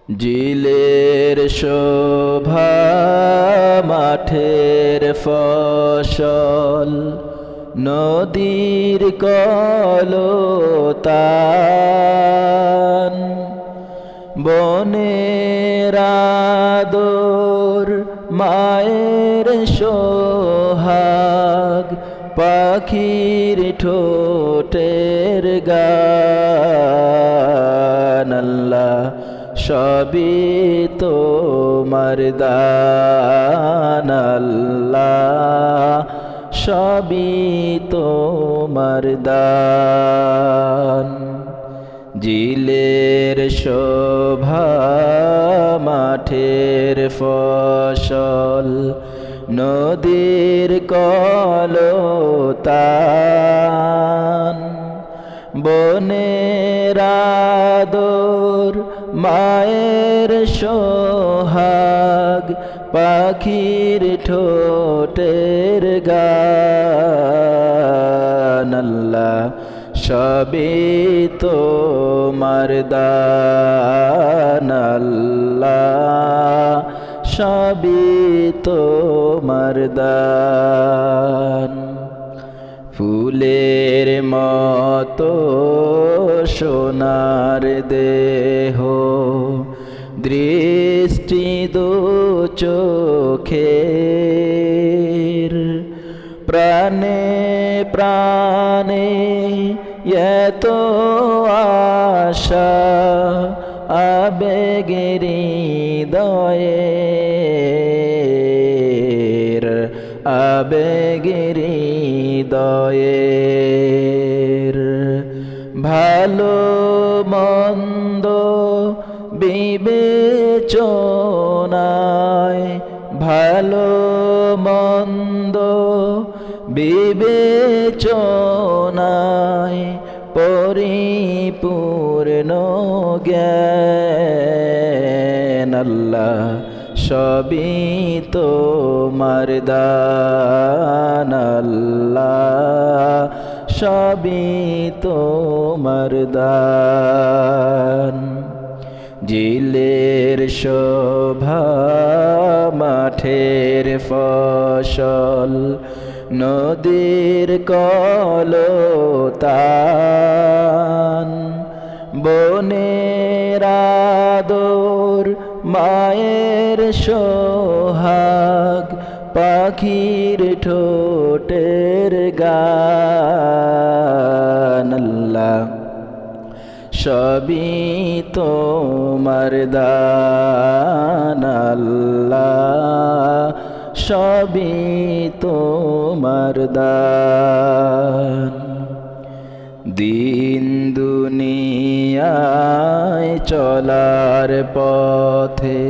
জিলের শোভা মাঠের ফসল নদীর কলতান বনের আদর মায়ের সোহাগ পাখির ঠোঁটের গান আল্লাহ সবই তোমার দান আল্লাহ সবই তোমার দান জিলের শোভা মাঠের ফসল নদীর কলতান বনের আদর মায়ের সোহাগ পাখির ঠোঁটের গান আল্লাহ সবই তোমার দান আল্লাহ সবই তোমার দান ফুলের মতো সোনার দেহ দৃষ্টি দু চোখের প্রাণে প্রাণে এত আশা আবেগের হৃদয়ের আবেগের হৃদয়ের ভালো মন্দ বিবেচনায় ভালো মন্দ বিবেচনায় পরিপূর্ণ জ্ঞান আল্লাহ সবই তোমার দান আল্লাহ সবই তোমার দান জিলের শোভা মাঠের ফসল নদীর কলতান বনের আদর মায়ের সোহাগ পাখির ঠোঁটের গান আল্লাহ সবই তোমার দান আল্লাহ সবই তোমার দান দিন দুনিয়ায় চলার পথে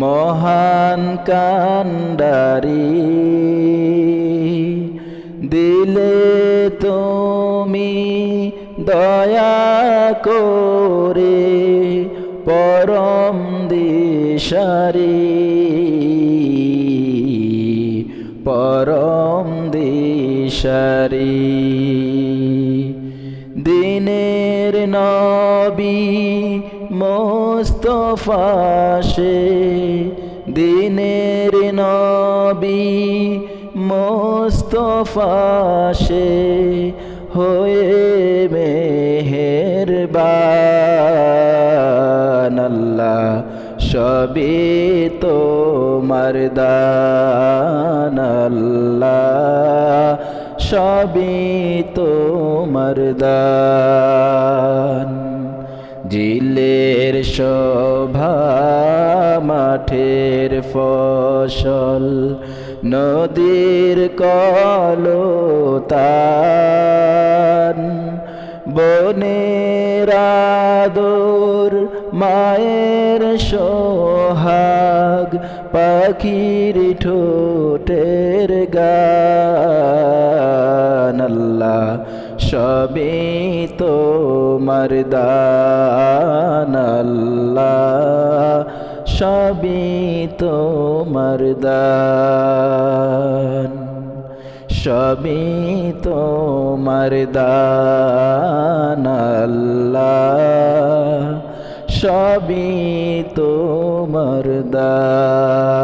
মহান কান্ডারি দিলে তুমি দয়া করে পরম দিশারি পরম দিশারি দিনের নবী মুস্তাফা সে দিনের নবী মুস্তাফা সে হয়ে মেহেরবান আল্লাহ সবই তোমার দান আল্লাহ সবই তোমার দান জিলের শোভা মাঠের ফসল নদীর কলতান বনের আদর মায়ের সোহাগ পাখির ঠোঁটের গান আল্লাহ সবই তোমার দান আল্লাহ সবই তোমার দান সবই তোমার দান আল্লাহ সবই তোমার দান।